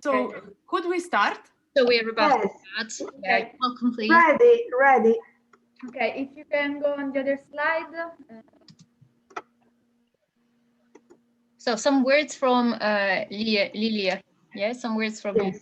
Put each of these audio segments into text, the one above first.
So could we start? So we are about to start. Okay. Welcome, please. Ready. Okay, if you can go on the other slide. So some words from Lilia. Yeah, some words from you.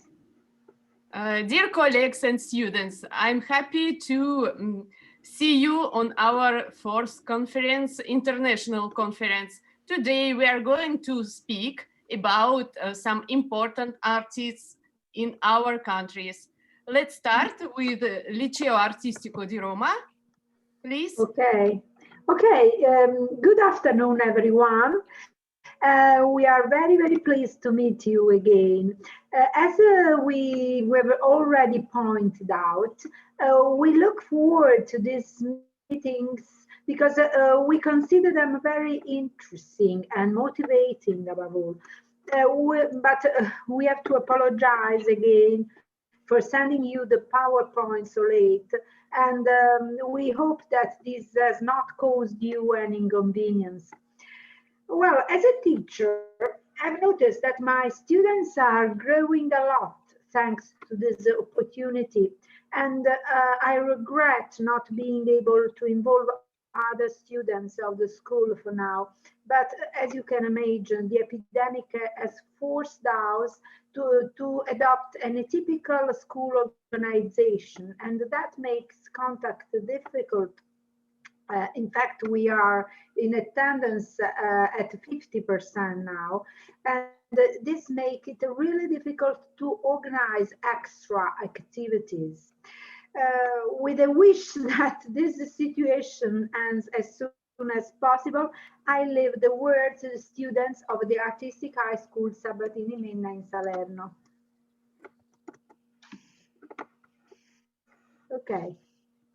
Dear colleagues and students, I'm happy to see you on our fourth conference, international conference. Today we are going to speak about some important artists in our countries. Let's start with Liceo Artistico di Roma, please. Okay. Good afternoon, everyone. We are very pleased to meet you again. As we have already pointed out, we look forward to these meetings because we consider them very interesting and motivating above all. But we have to apologize again for sending you the PowerPoint so late, and we hope that this has not caused you any inconvenience. Well, as a teacher, I've noticed that my students are growing a lot thanks to this opportunity, and I regret not being able to involve other students of the school for now. But as you can imagine, the epidemic has forced us to adopt an atypical school organization, and that makes contact difficult. In fact, we are in attendance at 50% now, and this makes it really difficult to organize extra activities. With a wish that this situation ends as soon as possible, I leave the word to the students of the Artistic High School Sabatini Minna in Salerno. Okay.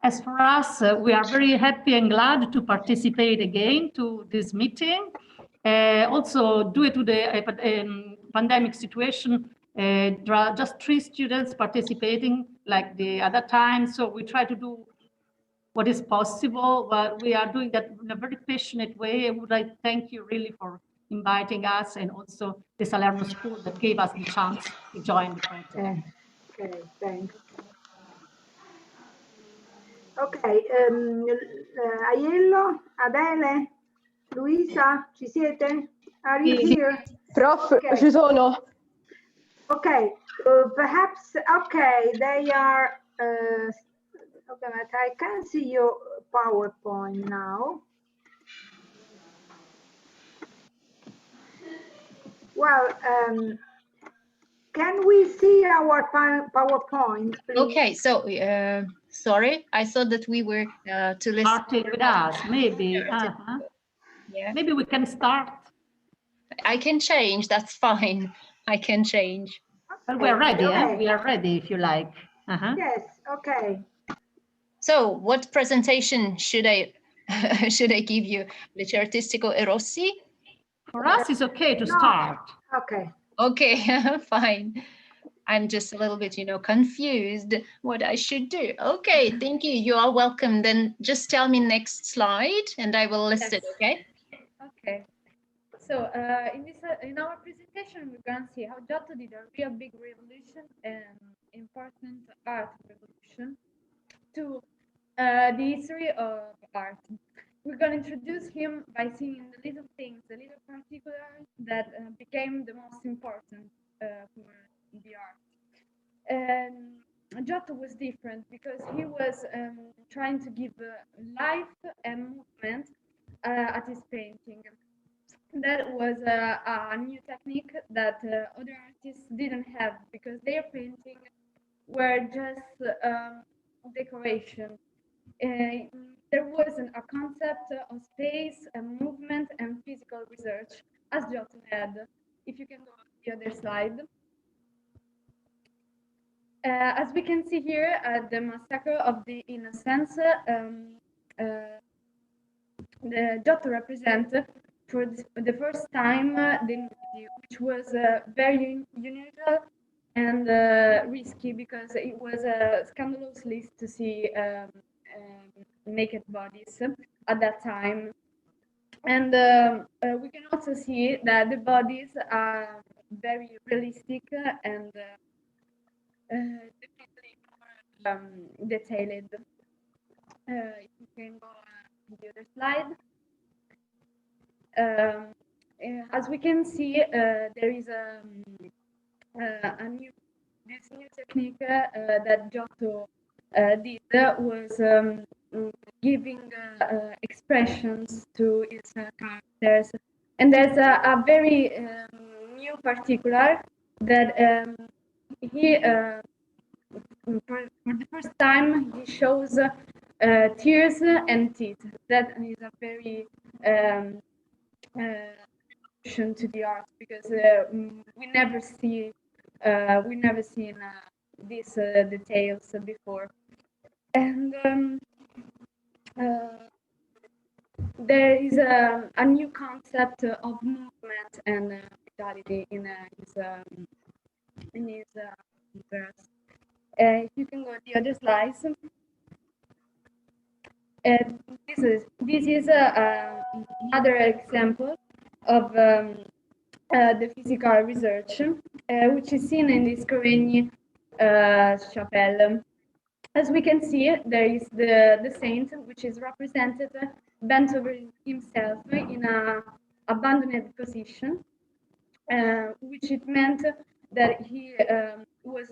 As for us, we are very happy and glad to participate again to this meeting. Also, due to the pandemic situation, there are just 3 students participating like the other time. So we try to do what is possible, but we are doing that in a very passionate way. I would like to thank you really for inviting us, and also the Salerno School that gave us the chance to join the project. Okay, thanks. Ok, Aiello, Adele, Luisa, ci siete? Are you here? Prof, Okay. ci sono. Okay, perhaps, okay, they are, okay, but I can see your PowerPoint now. Well, can we see our PowerPoint, please? Okay, so sorry, I thought that we were to listen. Starting with us, maybe. Yeah. Maybe we can start. I can change, that's fine. I can change. But we're ready, Okay. We are ready if you like. Yes, okay. So what presentation should I should I give you? Liceo Artistico e Rossi? For us, it's okay to start. Okay. Okay, fine. I'm just a little bit, confused what I should do. Okay, thank you. You are welcome. Then just tell me next slide and I will list it, okay? Okay. So in our presentation, we're going to see how Giotto did a real big revolution and important art revolution to the history of art. We're going to introduce him by seeing the little things, the little particulars that became the most important for the art. And Giotto was different because he was trying to give life and movement at his painting. That was a new technique that other artists didn't have because their painting were just decoration. There wasn't a concept of space and movement and physical research as Giotto had. If you can go to the other slide. As we can see here at the Massacre of the Innocents, the Giotto represents for the first time the nudity, which was very unusual and risky because it was scandalously to see naked bodies at that time. And we can also see that the bodies are very realistic and definitely more detailed. If you can go to the other slide. As we can see, there is this new technique that Giotto did was giving expressions to his characters, and there's a very new particular that he for the first time he shows tears and teeth. That is a very to the art, because we never seen these details before, and there is a new concept of movement and vitality in his verse. If you can go to the other slides. This is another example of the physical research, which is seen in this Corinne chapel. As we can see, there is the saint, which is represented bent over himself in an abandoned position, which it meant that he was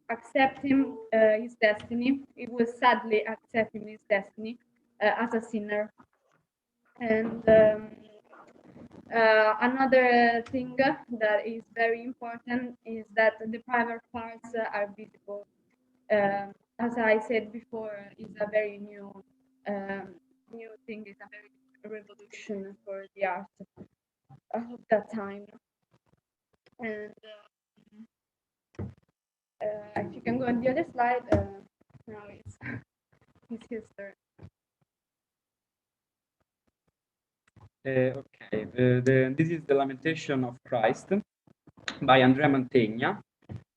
accepting his destiny. He was sadly accepting his destiny as a sinner. And another thing that is very important is that the private parts are visible. As I said before, is a very new thing. It's a very revolution for the art of that time. And if you can go on the other slide, now it's his turn. Okay, this is the Lamentation of Christ by Andrea Mantegna,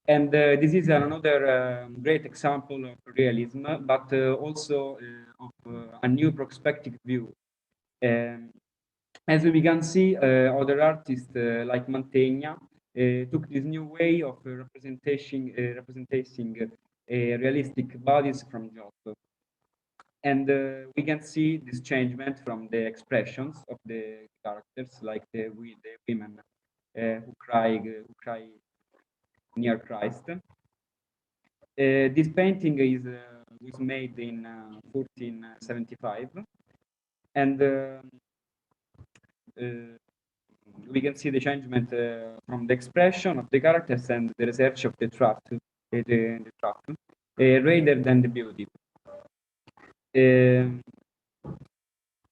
and this is another great example of realism, but also of a new prospective view. As we can see, other artists like Mantegna took this new way of representing realistic bodies from Giotto. And we can see this changement from the expressions of the characters, like the women who cry near Christ. This painting was made in 1475, and we can see the changement from the expression of the characters and the research of the truth, rather than the beauty.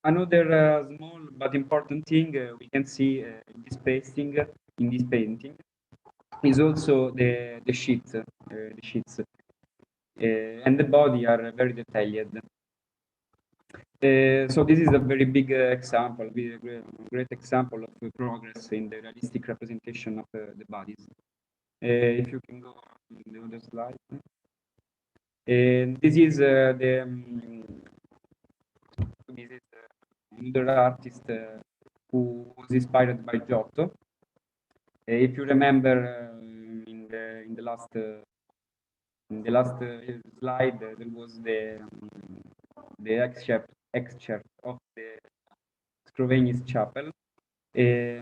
Another small but important thing we can see in this painting is also the sheets, and the body are very detailed. So this is a very big example, great example of progress in the realistic representation of the bodies. If you can go on the other slide. This is another artist who was inspired by Giotto. If you remember, in the last slide, there was the excerpt of the Scrovegni's chapel. Is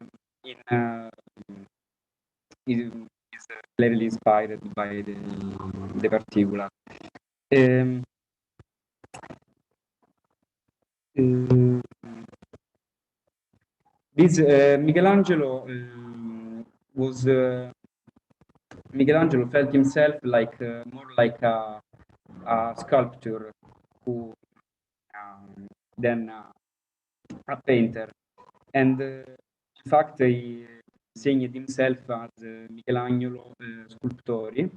clearly inspired by the particular. This Michelangelo Michelangelo felt himself like more like a sculptor than a painter, and in fact he signed himself as Michelangelo Sculptori.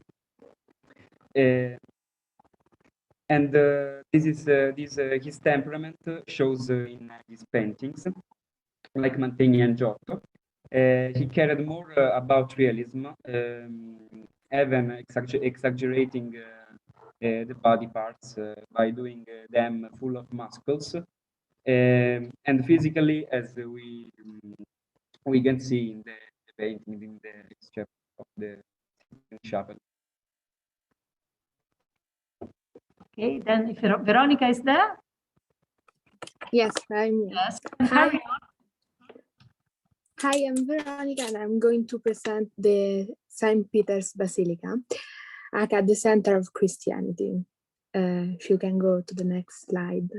And this is his temperament shows in his paintings, like Mantegna and Giotto. He cared more about realism, even exaggerating the body parts by doing them full of muscles, and physically, as we can see in the painting in the chapel of the chapel. Okay, then if Veronica is there? Yes, I'm here. Yes. Hi. Hi, I'm Veronica, and I'm going to present the St. Peter's Basilica at the center of Christianity. If you can go to the next slide.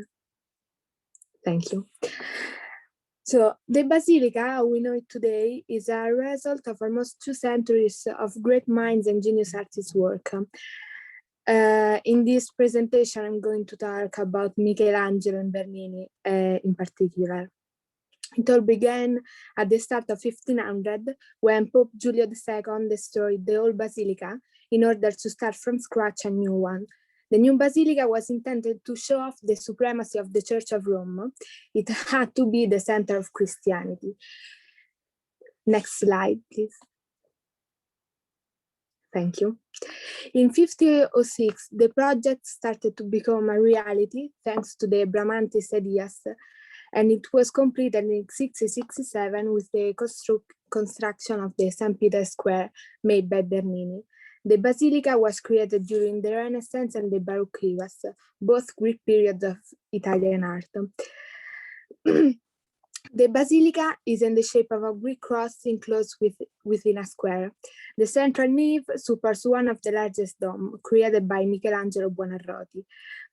Thank you. So the Basilica, we know it today, is a result of almost 2 centuries of great minds and genius artists' work. In this presentation, I'm going to talk about Michelangelo and Bernini in particular. It all began at the start of 1500 when Pope Julio II destroyed the old basilica in order to start from scratch a new one. The new basilica was intended to show off the supremacy of the Church of Rome. It had to be the center of Christianity. Next slide, please. Thank you. In 1506, the project started to become a reality thanks to the Bramantist ideas, and it was completed in 1667 with the construction of the St. Peter's Square made by Bernini. The basilica was created during the Renaissance and the Baroque eras, both Greek periods of Italian art. The basilica is in the shape of a Greek cross enclosed within a square. The central nave supports one of the largest domes created by Michelangelo Buonarroti,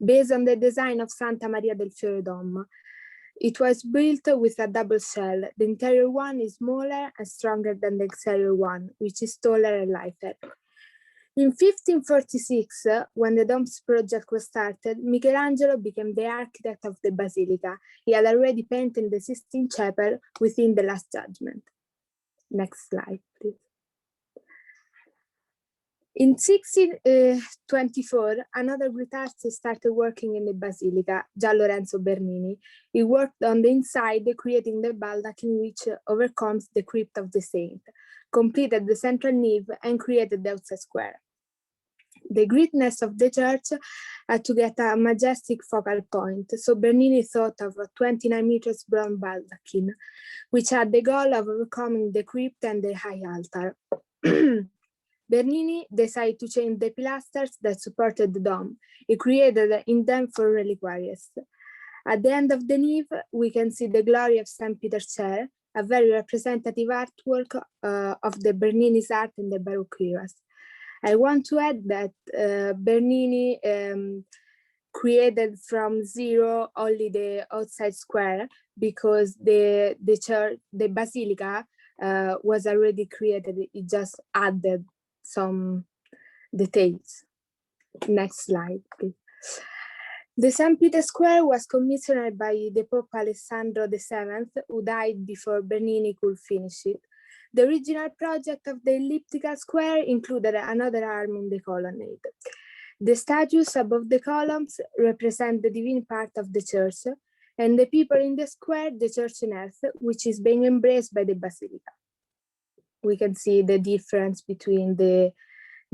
based on the design of Santa Maria del Fiore Dome. It was built with a double shell. The interior one is smaller and stronger than the exterior one, which is taller and lighter. In 1546, when the dome's project was started, Michelangelo became the architect of the basilica. He had already painted the Sistine Chapel within the Last Judgment. Next slide, please. In 1624, another great artist started working in the basilica, Gian Lorenzo Bernini. He worked on the inside, creating the baldachin which overcomes the crypt of the saint, completed the central nave, and created the outside square. The greatness of the church had to get a majestic focal point, so Bernini thought of a 29 meters broad baldachin, which had the goal of overcoming the crypt and the high altar. Bernini decided to change the pilasters that supported the dome. He created in them 4 reliquaries. At the end of the nave, we can see the glory of St. Peter's chair, a very representative artwork of the Bernini's art in the Baroque eras. I want to add that Bernini created from zero only the outside square because the basilica was already created. It just added some details. Next slide, please. The St. Peter's Square was commissioned by the Pope Alessandro VII, who died before Bernini could finish it. The original project of the elliptical square included another arm in the colonnade. The statues above the columns represent the divine part of the church, and the people in the square, the church in earth, which is being embraced by the basilica. We can see the difference between the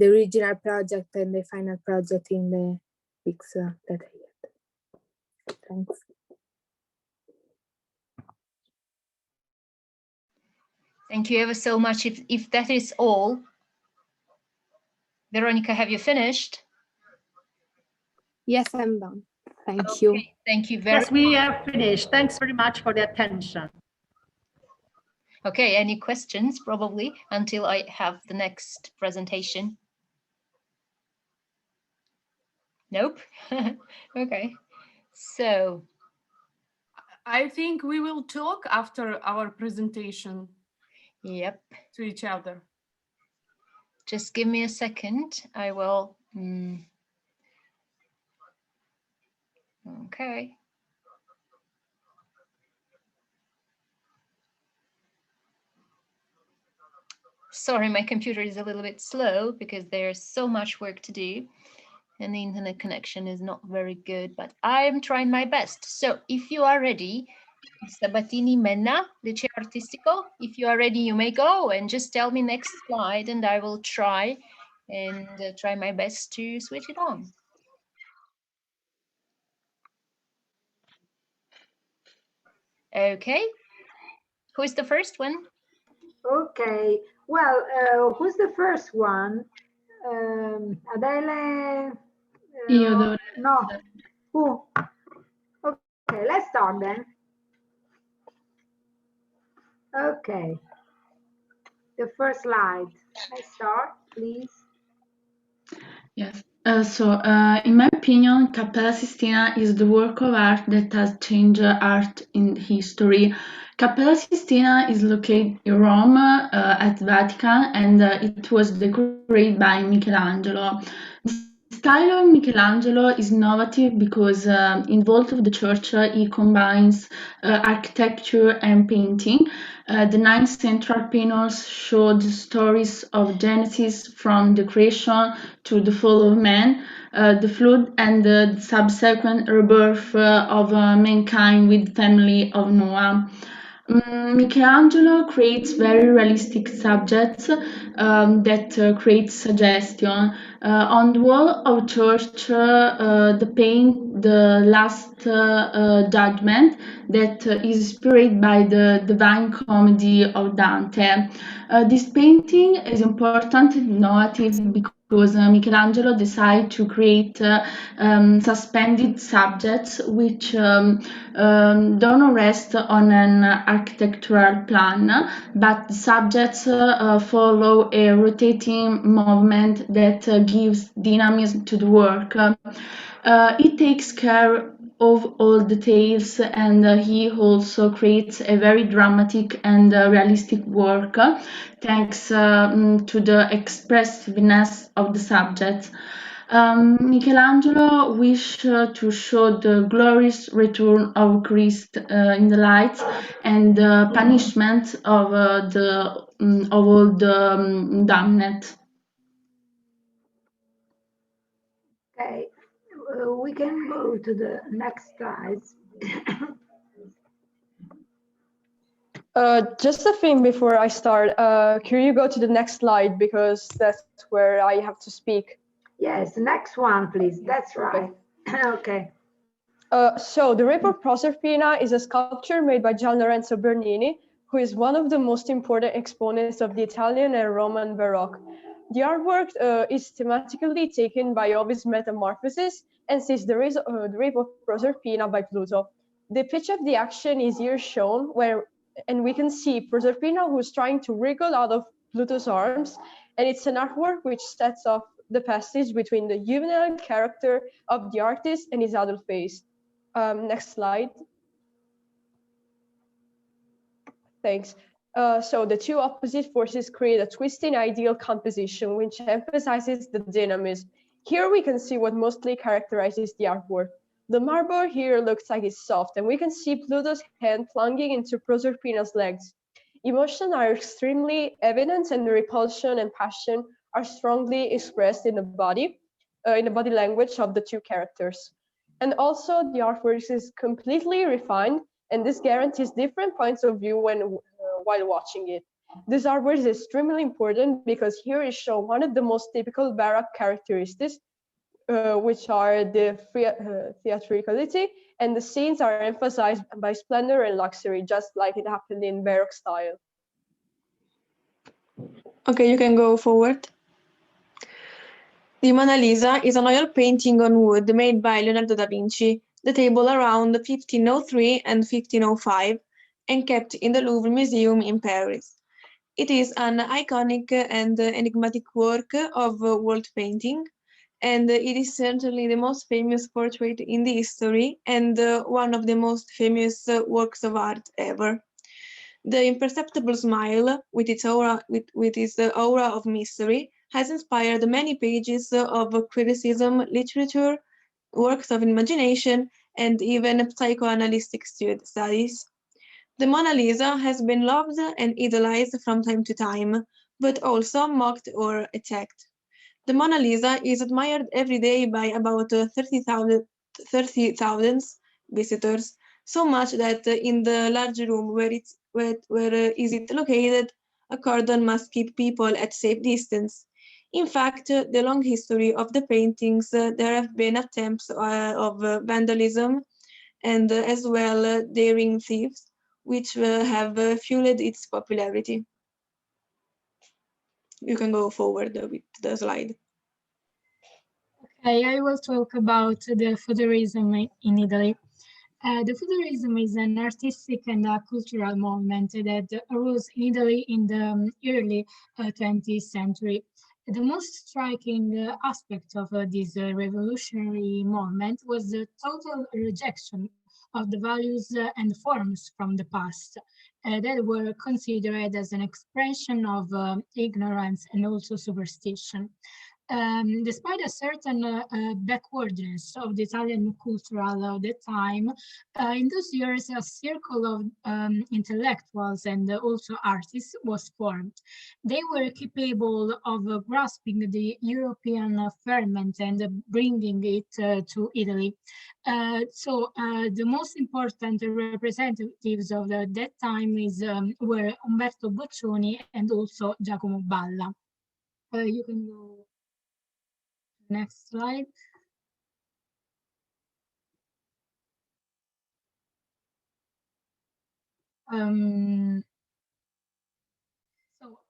original project and the final project in the picture that I had. Thanks. Thank you ever so much. If that is all, Veronica, have you finished? Yes, I'm done. Thank you. Thank you very much. Yes, we are finished. Thanks very much for the attention. Okay, any questions probably until I have the next presentation? Nope. Okay, so I think we will talk after our presentation. Yep. To each other. Just give me a second. I will. Okay. Sorry, my computer is a little bit slow because there's so much work to do and the internet connection is not very good, but I'm trying my best. So if you are ready, Sabatini Menna, Liceo Artistico, if you are ready, you may go and just tell me next slide and I will try my best to switch it on. Okay, who is the first one? Okay. Well, who's the first one? Adele? Io dovrei No. essere. Who? Okay, let's start then. Okay. The first slide. Let's start, please. Yes. In my opinion, Cappella Sistina is the work of art that has changed art in history. Cappella Sistina is located in Rome at Vatican, and it was decorated by Michelangelo. The style of Michelangelo is innovative because in the vault of the church he combines architecture and painting. The 9 central panels show the stories of Genesis from the creation to the fall of man, the flood, and the subsequent rebirth of mankind with the family of Noah. Michelangelo creates very realistic subjects that create suggestion. On the wall of church, the paint the Last Judgment that is inspired by the Divine Comedy of Dante. This painting is important and innovative because Michelangelo decided to create suspended subjects which don't rest on an architectural plan, but the subjects follow a rotating movement that gives dynamism to the work. It takes care of all details, and he also creates a very dramatic and realistic work thanks to the expressiveness of the subject. Michelangelo wished to show the glorious return of Christ in the light and the punishment of all the damned. Okay. We can go to the next slides. Just a thing before I start, can you go to the next slide because that's where I have to speak. Yes, the next one, please. That's right. Okay. So the Rape of Proserpina is a sculpture made by Gian Lorenzo Bernini, who is one of the most important exponents of the Italian and Roman Baroque. The artwork is thematically taken by Ovid's Metamorphoses and sees the Rape of Proserpina by Pluto. The pitch of the action is here shown, and we can see Proserpina who's trying to wriggle out of Pluto's arms, and it's an artwork which sets off the passage between the juvenile character of the artist and his adult face. Next slide. Thanks. So the two opposite forces create a twisting ideal composition which emphasizes the dynamism. Here we can see what mostly characterizes the artwork. The marble here looks like it's soft, and we can see Pluto's hand plunging into Proserpina's legs. Emotions are extremely evident, and the repulsion and passion are strongly expressed in the body language of the two characters. And also the artwork is completely refined, and this guarantees different points of view while watching it. This artwork is extremely important because here is shown one of the most typical Baroque characteristics, which are the theatricality, and the scenes are emphasized by splendor and luxury, just like it happened in Baroque style. Okay, you can go forward. The Mona Lisa is an oil painting on wood made by Leonardo da Vinci, datable around 1503 and 1505, and kept in the Louvre Museum in Paris. It is an iconic and enigmatic work of world painting, and it is certainly the most famous portrait in the history and one of the most famous works of art ever. The imperceptible smile, with its aura of mystery, has inspired many pages of criticism, literature, works of imagination, and even psychoanalytic studies. The Mona Lisa has been loved and idolized from time to time, but also mocked or attacked. The Mona Lisa is admired every day by about 30,000 visitors, so much that in the large room where is it located, a cordon must keep people at safe distance. In fact, the long history of the paintings, there have been attempts of vandalism and as well daring thieves, which have fueled its popularity. you can go forward with the slide. Okay, I will talk about the Futurism in Italy. The Futurism is an artistic and cultural movement that arose in Italy in the early 20th century. The most striking aspect of this revolutionary movement was the total rejection of the values and forms from the past that were considered as an expression of ignorance and also superstition. Despite a certain backwardness of the Italian cultural of the time, in those years a circle of intellectuals and also artists was formed. They were capable of grasping the European ferment and bringing it to Italy. The most important representatives of that time were Umberto Boccioni and also Giacomo Balla. You can go. Next slide.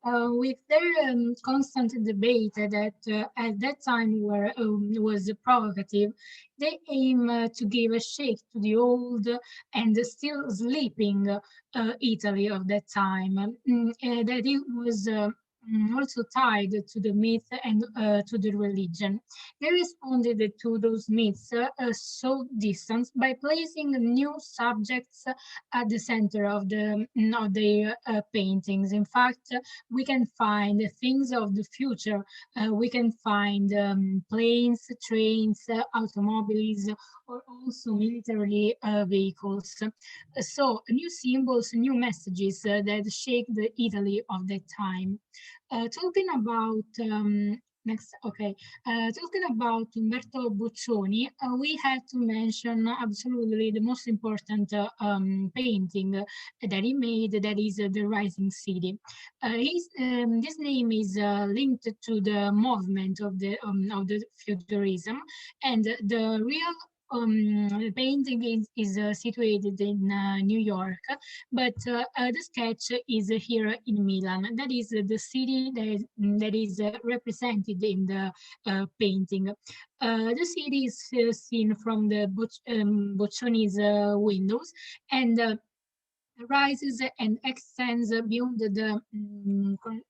With their constant debate that at that time was provocative, they aim to give a shake to the old and still sleeping Italy of that time. That it was also tied to the myth and to the religion. They responded to those myths so distant by placing new subjects at the center of their paintings. In fact, we can find things of the future. We can find planes, trains, automobiles, or also military vehicles. So new symbols, new messages that shake the Italy of that time. Talking about talking about Umberto Boccioni, we have to mention absolutely the most important painting that he made, that is The Rising City. This name is linked to the movement of the Futurism, and the real the painting is situated in New York, but the sketch is here in Milan. That is the city that is represented in the painting. The city is seen from the Boccioni's windows, and rises and extends beyond the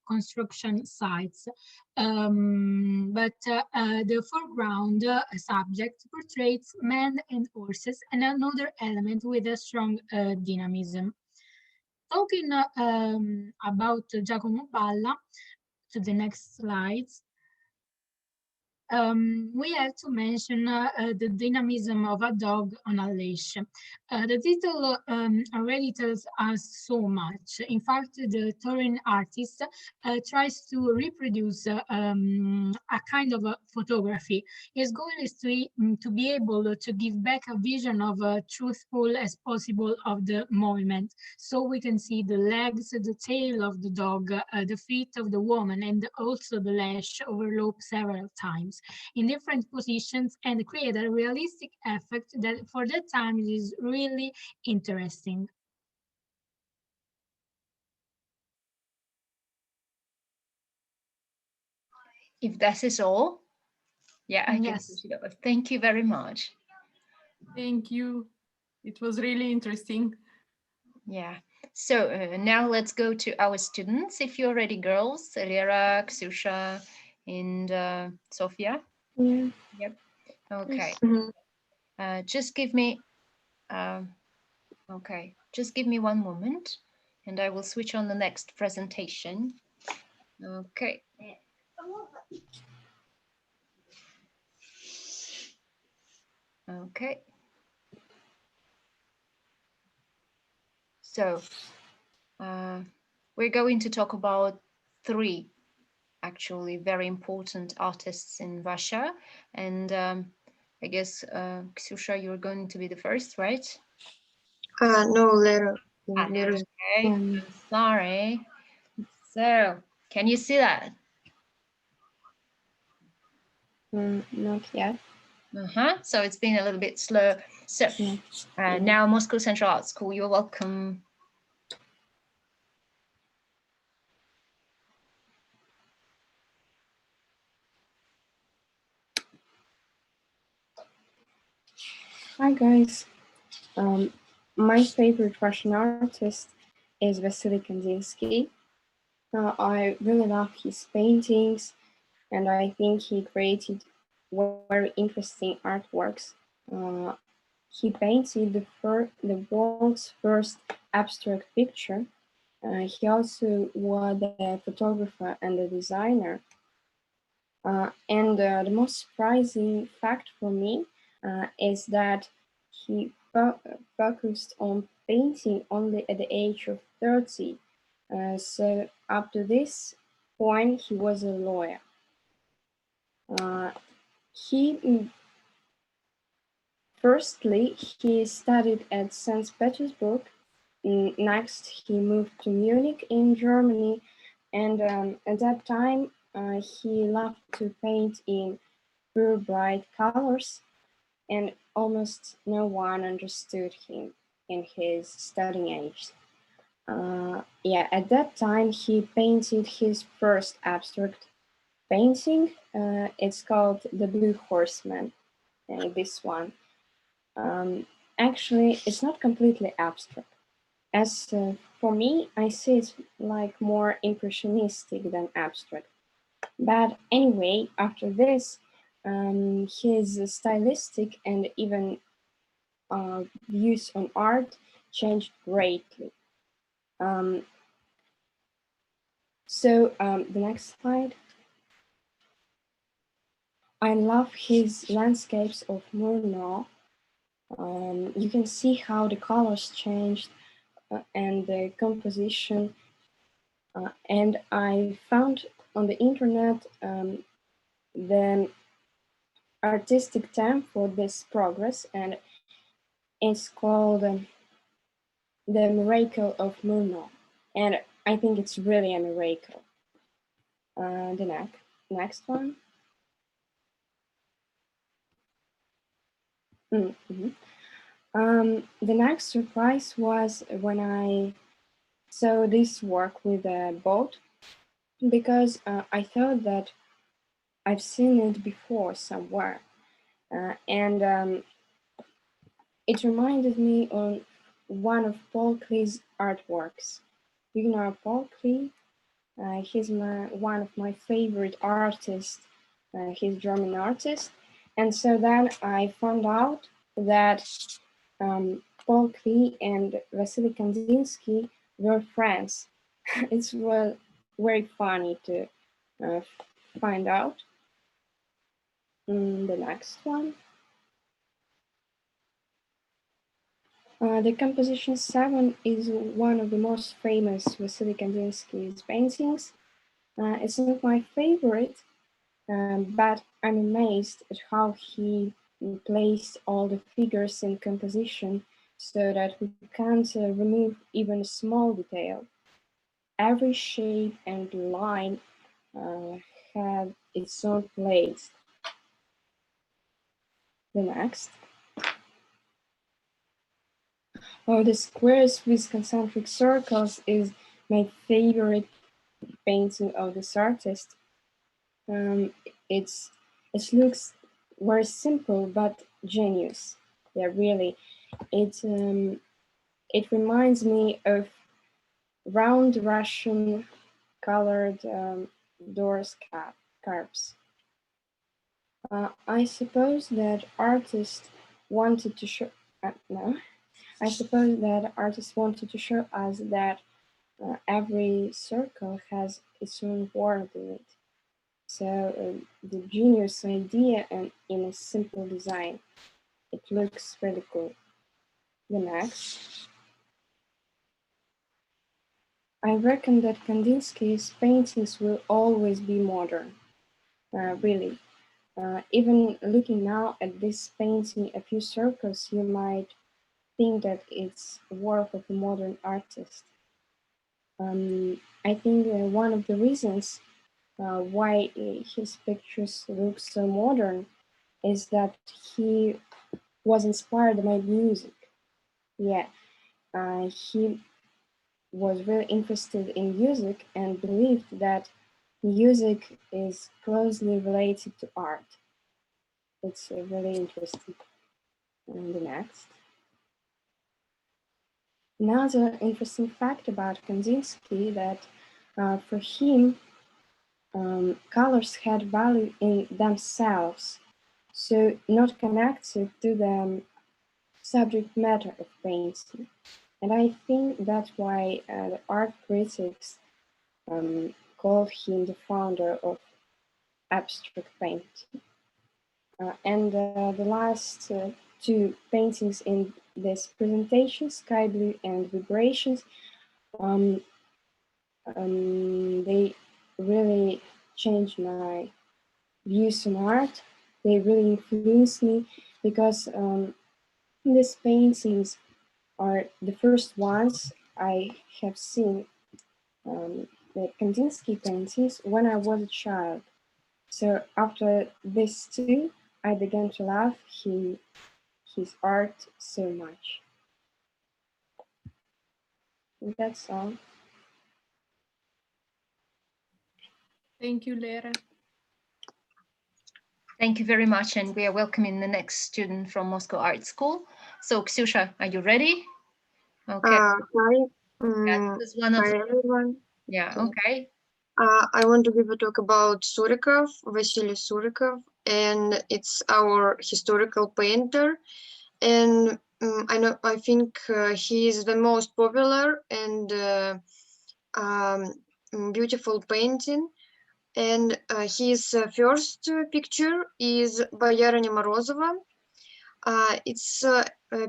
construction sites. But the foreground subject portrays men and horses, and another element with a strong dynamism. Talking about Giacomo Balla, to the next slides. We have to mention the dynamism of a dog on a leash. The title already tells us so much. In fact, the Turin artist tries to reproduce a kind of a photography. His goal is to be able to give back a vision of truthful as possible of the movement. So we can see the legs, the tail of the dog, the feet of the woman, and also the lash overlapped several times in different positions, and create a realistic effect that for that time is really interesting. If that is all, yeah, I Yes. can push it over. Thank you very much. Thank you. It was really interesting. Yeah. So now let's go to our students. If you're ready, girls, Elira, Ksusha, and Sofia. Yeah. Yep. Okay. Yes. Just give me. Okay. Just give me one moment, and I will switch on the next presentation. Okay. Okay. So we're going to talk about three actually very important artists in Russia. And I guess, Ksusha, you're going to be the first, right? No, later. Later. Okay, I'm sorry. So, can you see that? Not yet. So it's been a little bit slow. So now Moscow Central Art School, you're welcome. Hi guys. My favorite Russian artist is Vasily Kandinsky. I really love his paintings, and I think he created very interesting artworks. He painted the world's first abstract picture. He also was a photographer and a designer. And the most surprising fact for me is that he focused on painting only at the age of 30. So up to this point, he was a lawyer. Firstly, he studied at St. Petersburg. Next, he moved to Munich in Germany. And at that time, he loved to paint in pure bright colors, and almost no one understood him in his studying age. At that time, he painted his first abstract painting. It's called The Blue Horseman, this one. Actually, it's not completely abstract. As for me, I see it like more impressionistic than abstract. But anyway, after this, his stylistic and even views on art changed greatly. The next slide. I love his landscapes of Murnau. You can see how the colors changed and the composition. And I found on the internet the artistic term for this progress, and it's called the miracle of Murnau. And I think it's really a miracle. The next one. The next surprise was when I saw this work with a boat, because I thought that I've seen it before somewhere. And it reminded me on one of Paul Klee's artworks. You know Paul Klee? He's one of my favorite artists. He's a German artist. And so then I found out that Paul Klee and Vasily Kandinsky were friends. It was very funny to find out. The next one. The composition 7 is one of the most famous Vasily Kandinsky's paintings. It's not my favorite, but I'm amazed at how he placed all the figures in composition so that we can't remove even a small detail. Every shape and line had its own place. The next. The squares with concentric circles is my favorite painting of this artist. It looks very simple but genius. Yeah, really. It reminds me of round Russian colored doors carps. I suppose that artists wanted to show. I suppose that artists wanted to show us that every circle has its own world in it. So the genius idea and in a simple design, it looks really cool. The next. I reckon that Kandinsky's paintings will always be modern, really. Even looking now at this painting, a few circles, you might think that it's work of a modern artist. I think one of the reasons why his pictures look so modern is that he was inspired by music. Yeah, he was really interested in music and believed that music is closely related to art. It's really interesting. And the next. Another interesting fact about Kandinsky that for him, colors had value in themselves, so not connected to the subject matter of painting. And I think that's why the art critics call him the founder of abstract painting. And the last two paintings in this presentation, Sky Blue and Vibrations, they really changed my views on art. They really influenced me because these paintings are the first ones I have seen, the Kandinsky paintings, when I was a child. So after these two, I began to love his art so much. And that's all. Thank you, Lera. Thank you very much, and we are welcoming the next student from Moscow Art School. So, Ksyusha, are you ready? Okay. Hi. Yeah, this is one of Hi, everyone. Yeah, okay. I want to give a talk about Surikov, Vasily Surikov, and it's our historical painter. And I think he is the most popular and beautiful painting. And his first picture is Boярыня Morozova. Its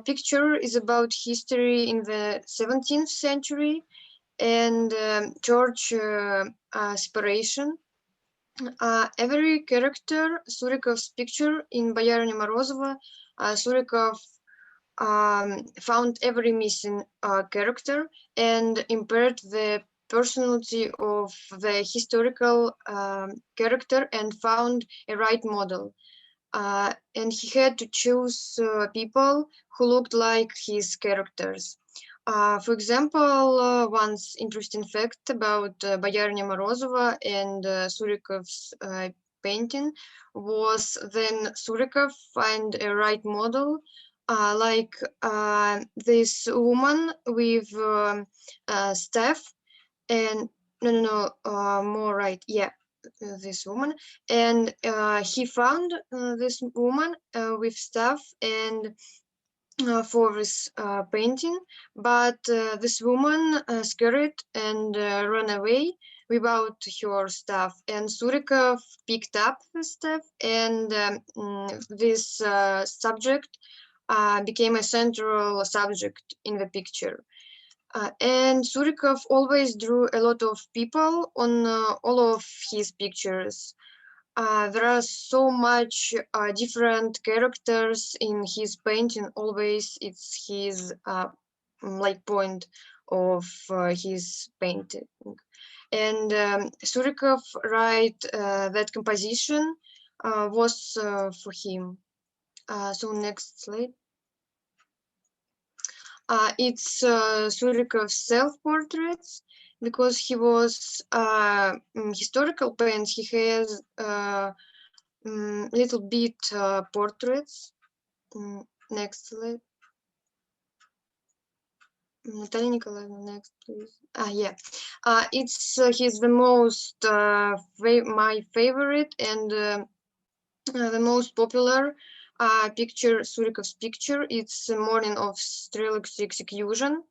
picture is about history in the 17th century and church separation. Every character, Surikov's picture in Boярыня Morozova, Surikov found every missing character and impaired the personality of the historical character and found a right model. And he had to choose people who looked like his characters. For example, one interesting fact about Boярыня Morozova and Surikov's painting was then Surikov find a right model, like this woman with staff, and more right, yeah, this woman, and he found this woman with staff and for this painting, but this woman scared and ran away without her stuff, and Surikov picked up the stuff, and this subject became a central subject in the picture. And Surikov always drew a lot of people on all of his pictures. There are so much different characters in his painting. Always it's his like point of his painting. And Surikov write that composition was for him. So next slide. It's Surikov's self-portraits. Because he was historical paints, he has little bit portraits. Next slide. Natalia Nikolaevna, next, please. Yeah. It's he's the most my favorite and the most popular picture, Surikov's picture. It's the Morning of Strelok's Execution.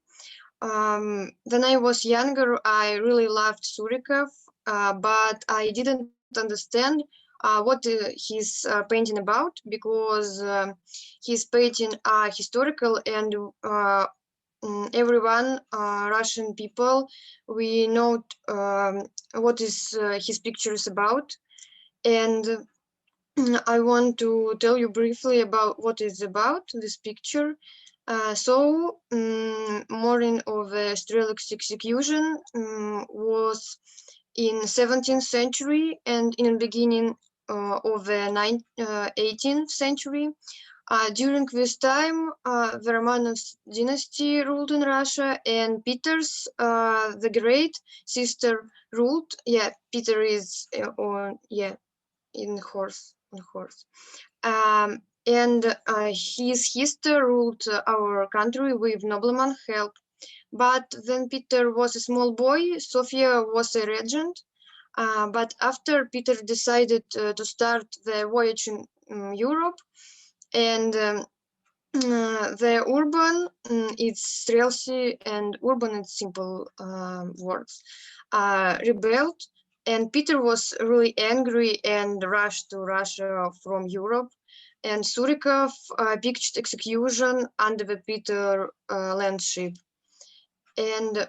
When I was younger, I really loved Surikov, but I didn't understand what he's painting about, because his painting are historical, and everyone, Russian people, we know what is his picture is about. And I want to tell you briefly about what it's about, this picture. Morning of the Strelok's execution was in 17th century and in the beginning of the 18th century. During this time, the Romanov dynasty ruled in Russia, and Peter's the Great sister ruled. Yeah, Peter is in horse. and his sister ruled our country with nobleman help. But when Peter was a small boy, Sophia was a regent. But after Peter decided to start the voyage in Europe, and the urban, it's stealthy and urban, it's simple words, rebelled, and Peter was really angry and rushed to Russia from Europe. And Surikov pictured execution under the Peter landship. And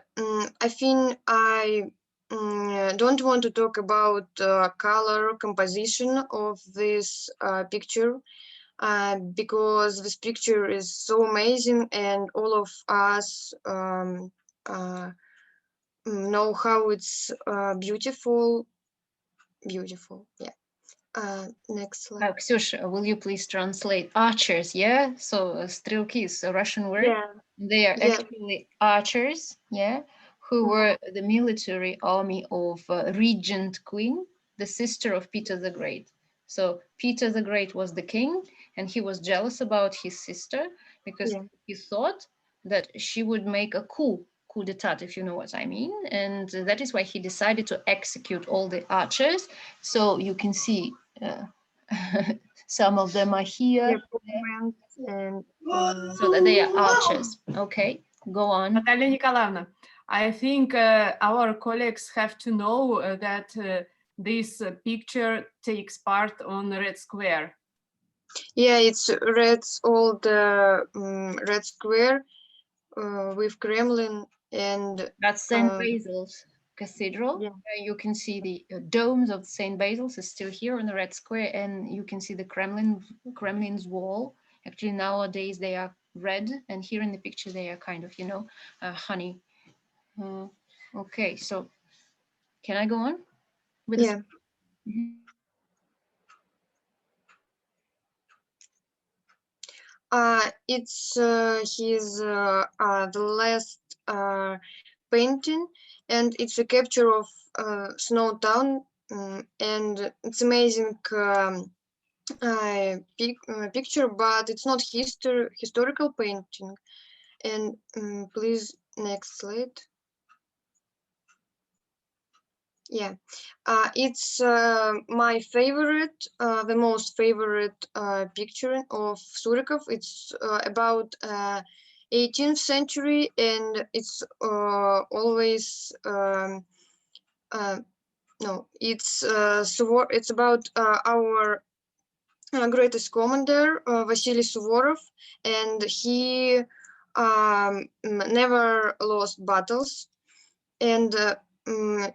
I think I don't want to talk about color composition of this picture because this picture is so amazing, and all of us know how it's beautiful. Yeah. Next slide. Ksyusha, will you please translate archers? Yeah, so стрелки is a Russian word. Yeah. They are actually archers, yeah, who were the military army of Regent Queen, the sister of Peter the Great. So Peter the Great was the king, and he was jealous about his sister because he thought that she would make a coup d'etat, if you know what I mean. And that is why he decided to execute all the archers. So you can see some of them are here. And so that they are archers. Okay, go on. Natalia Nikolaevna, I think our colleagues have to know that this picture takes part on Red Square. Yeah, it's Red's old Red Square with Kremlin, and that's St. Basil's Cathedral. Yeah. You can see the domes of St. Basil's is still here on the Red Square, and you can see the Kremlin's wall. Actually, nowadays they are red, and here in the picture they are kind of, you know, honey. Okay, so can I go on? With yeah. It's his the last painting, and it's a capture of Snow Town, and it's amazing picture, but it's not historical painting. And please, next slide. Yeah, it's my favorite, the most favorite picture of Surikov. It's about 18th century, and it's always no, it's it's about our greatest commander, Vasily Suvorov, and he never lost battles. And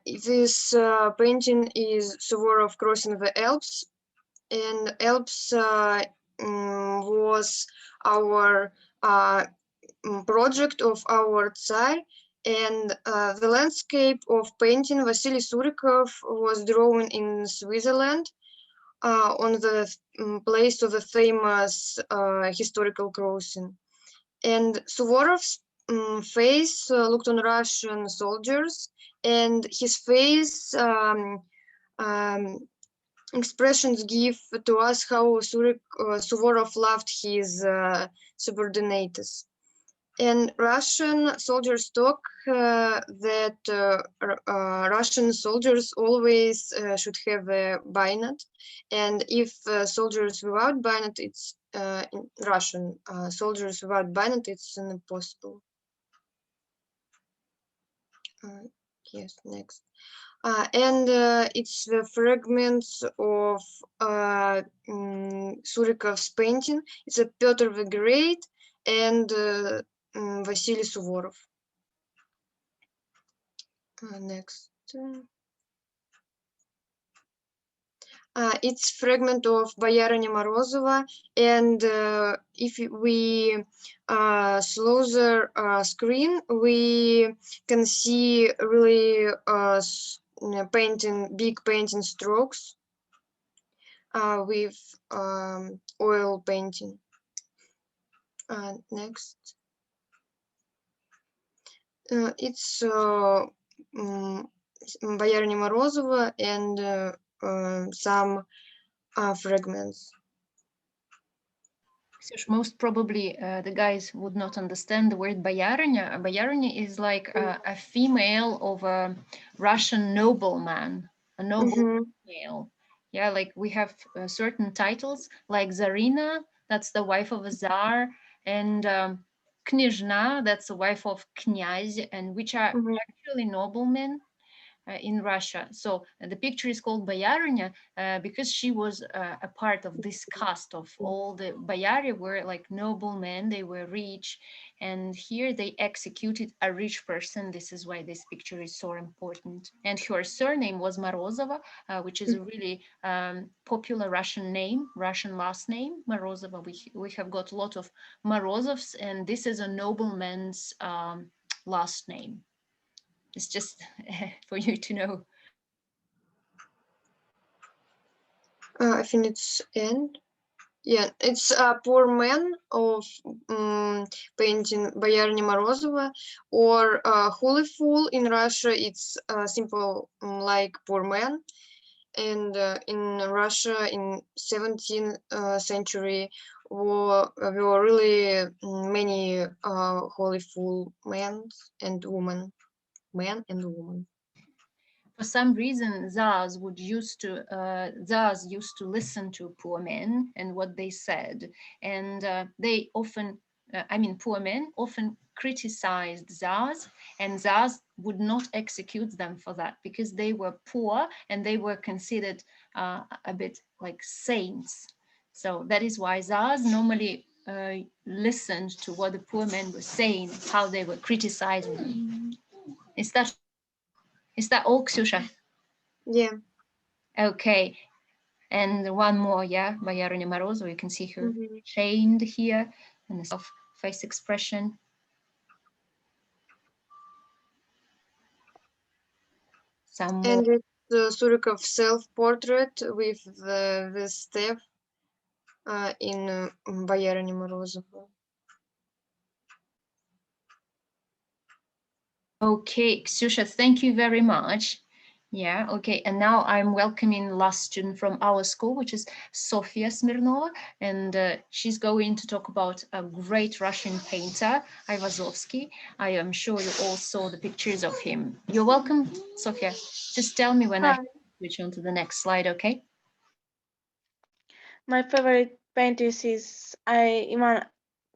this painting is Suvorov crossing the Alps, and Alps was our project of our Tsar, and the landscape of painting Vasily Surikov was drawn in Switzerland on the place of the famous historical crossing. And Suvorov's face looked on Russian soldiers, and his face expressions give to us how Suvorov loved his subordinates. And Russian soldiers talk that Russian soldiers always should have a bayonet, and if soldiers without bayonet, it's in Russian soldiers without bayonet, it's impossible. Yes, next. And it's the fragments of Surikov's painting. It's a Peter the Great and Vasily Suvorov. Next. It's fragment of Boярыня Morozova, and if we slow the screen, we can see really big painting strokes with oil painting. Next. It's Boярыня Morozova and some fragments. Most probably the guys would not understand the word boyarinya. Boyarinya is like a female of a Russian nobleman, a noble female. Yeah, like we have certain titles like Tsarina, that's the wife of a Tsar, and Knyazhna, that's the wife of Knyaz, and which are actually noblemen in Russia. So the picture is called Boyarinya because she was a part of this caste of all the boyari were like noblemen, they were rich, and here they executed a rich person. This is why this picture is so important. And her surname was Morozova, which is a really popular Russian name, Russian last name, Morozova. We have got a lot of Morozovs, and this is a nobleman's last name. It's just for you to know. I think it's end. Yeah, it's a poor man of painting Boyarinya Morozova, or Holy Fool in Russia. It's simple like poor man. And in Russia in 17th century were really many Holy Fool men and women. For some reason, Tsars used to listen to poor men and what they said, and they often, poor men often criticized Tsars, and Tsars would not execute them for that because they were poor and they were considered a bit like saints. So that is why Tsars normally listened to what the poor men were saying, how they were criticizing them. Is that all, Ksyusha? Yeah. Okay. And one more, yeah, Boyarinya Morozova. You can see her chained here and the self-face expression. Some more. And it's Surikov self-portrait with the staff in Boyarinya Morozova. Okay, Ksyusha, thank you very much. Yeah, okay, and now I'm welcoming last student from our school, which is Sofia Smirnova, and she's going to talk about a great Russian painter, Ayvazovsky. I am sure you all saw the pictures of him. You're welcome, Sofia. Just tell me when I switch on to the next slide, okay? My favorite painter is Ivan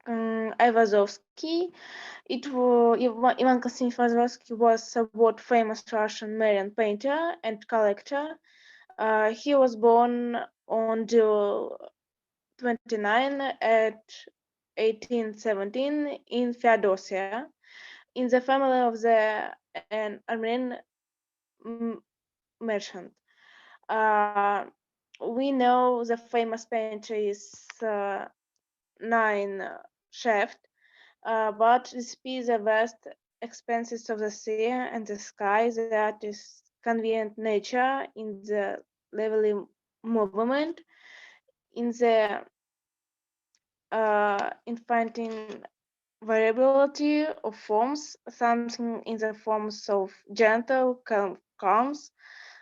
Ayvazovsky. Ivan Konstantinovich Ayvazovsky was a world famous Russian Marian painter and collector. He was born on July 29 at 1817 in Feodosia, in the family of an Armenian merchant. We know the famous painter is Nine Shaft, but despite the vast expanses of the sea and the sky, the artist's convenient nature in the lively movement, in the infinite variability of forms, something in the forms of gentle calms,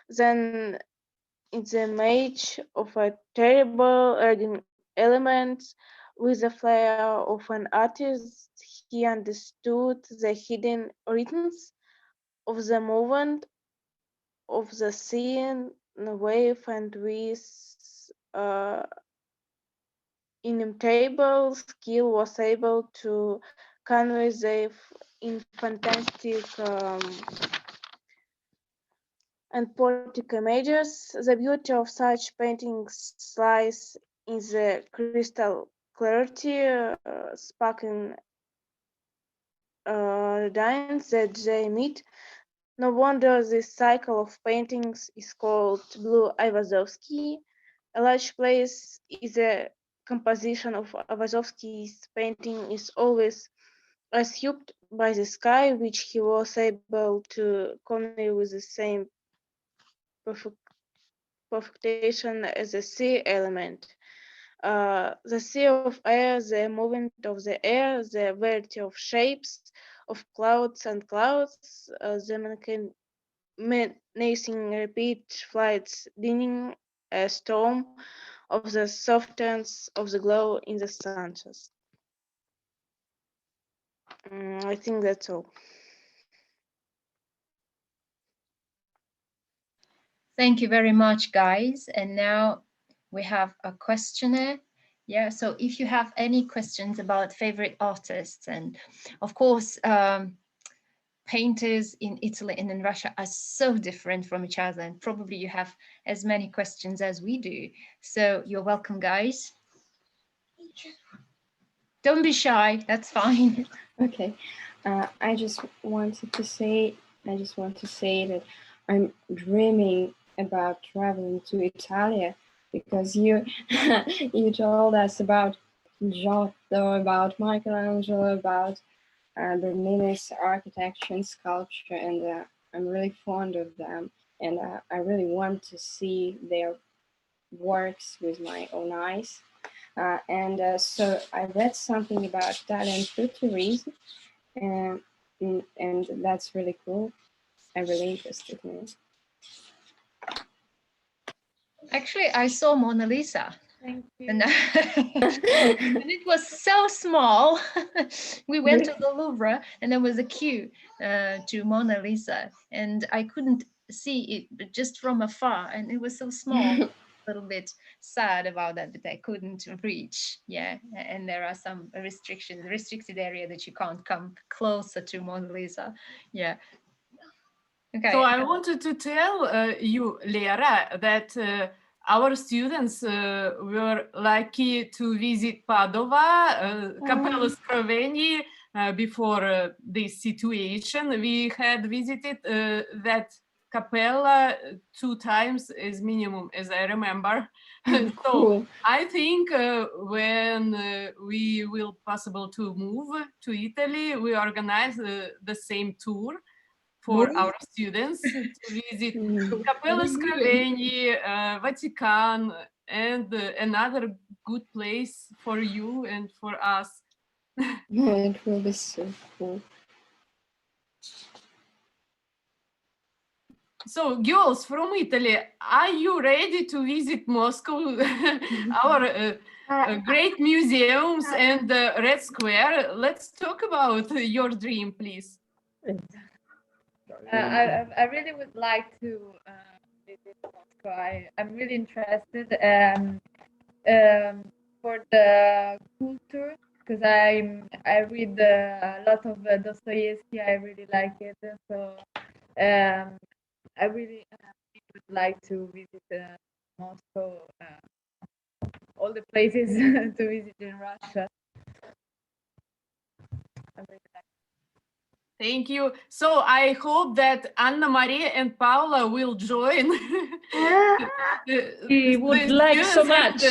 then in the image of a terrible elements. With the flair of an artist, he understood the hidden rhythms of the movement of the sea, the wave, and with inimitable skill was able to convey the in fantastic and poetic images. The beauty of such paintings lies in the crystal clarity, sparkling lines that they emit. No wonder this cycle of paintings is called Blue Ayvazovsky. A large place is a composition of Ayvazovsky's painting is always assumed by the sky, which he was able to convey with the same perfection as the sea element. The sea of air, the movement of the air, the variety of shapes of clouds and clouds, the menacing repeat flights, dinning a storm of the softness of the glow in the sunset. I think that's all. Thank you very much, guys. And now we have a questionnaire. Yeah, so if you have any questions about favorite artists, and of course, painters in Italy and in Russia are so different from each other, and probably you have as many questions as we do. So you're welcome, guys. Don't be shy, that's fine. Okay, I just want to say that I'm dreaming about traveling to Italy, because you you told us about Giotto, about Michelangelo, about Bernini's architecture and sculpture, and I'm really fond of them, and I really want to see their works with my own eyes. So I read something about Italian futurism, and that's really cool. I'm really interested in it. Actually, I saw Mona Lisa. Thank you. And it was so small. We went to the Louvre and there was a queue to Mona Lisa, and I couldn't see it but just from afar, and it was so small. A little bit sad about that, but I couldn't reach. Yeah, and there are some restrictions, restricted area that you can't come closer to Mona Lisa. Yeah. Okay. So I wanted to tell you, Lera, that our students were lucky to visit Padova, Cappella Scrovegni, before this situation. We had visited that Cappella 2 times as minimum, as I remember. So Cool. I think when we will possible to move to Italy, we organize the same tour for our students to visit Cappella Scrovegni, Vatican, and another good place for you and for us. It will be so cool. So, girls from Italy, are you ready to visit Moscow? Our great museums and Red Square. Let's talk about your dream, please. I really would like to visit Moscow. I'm really interested for the culture, because I read a lot of Dostoevsky. I really like it, so I really would like to visit Moscow, all the places to visit in Russia. I really like it. Thank you. So I hope that Anna Maria and Paula will join. We would like so much.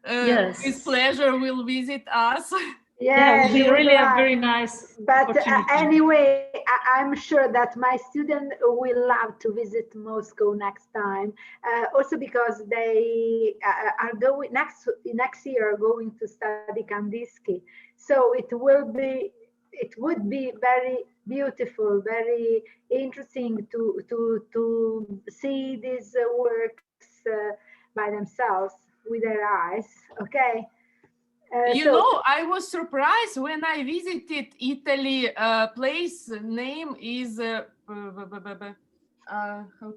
Yes. With pleasure will visit us. Yeah, we really have very nice. But anyway, I'm sure that my student will love to visit Moscow next time. Also because they are going next year going to study Kandinsky. So it would be very beautiful, very interesting to see these works by themselves with their eyes. Okay. I was surprised when I visited Italy. Place name is how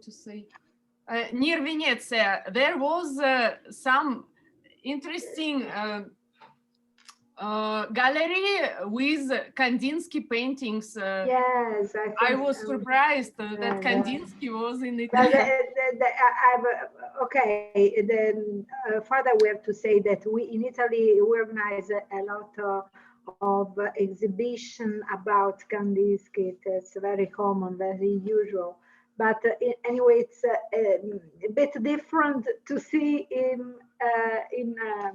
to say, near Venezia. There was some interesting gallery with Kandinsky paintings. Yes, I was surprised that Kandinsky was in Italy. Further, we have to say that we in Italy organize a lot of exhibition about Kandinsky. It's very common, very usual. But anyway, it's a bit different to see in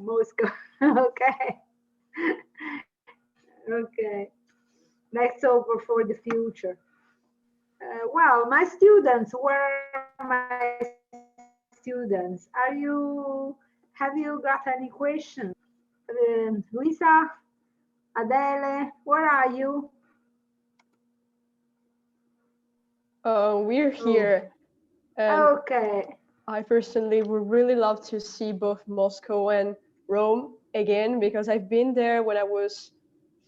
Moscow. Okay. Okay, let's hope for the future. Well, my students, where are my students? Have you got any questions? Lisa, Adele, where are you? We're here. Okay. I personally would really love to see both Moscow and Rome again, because I've been there when I was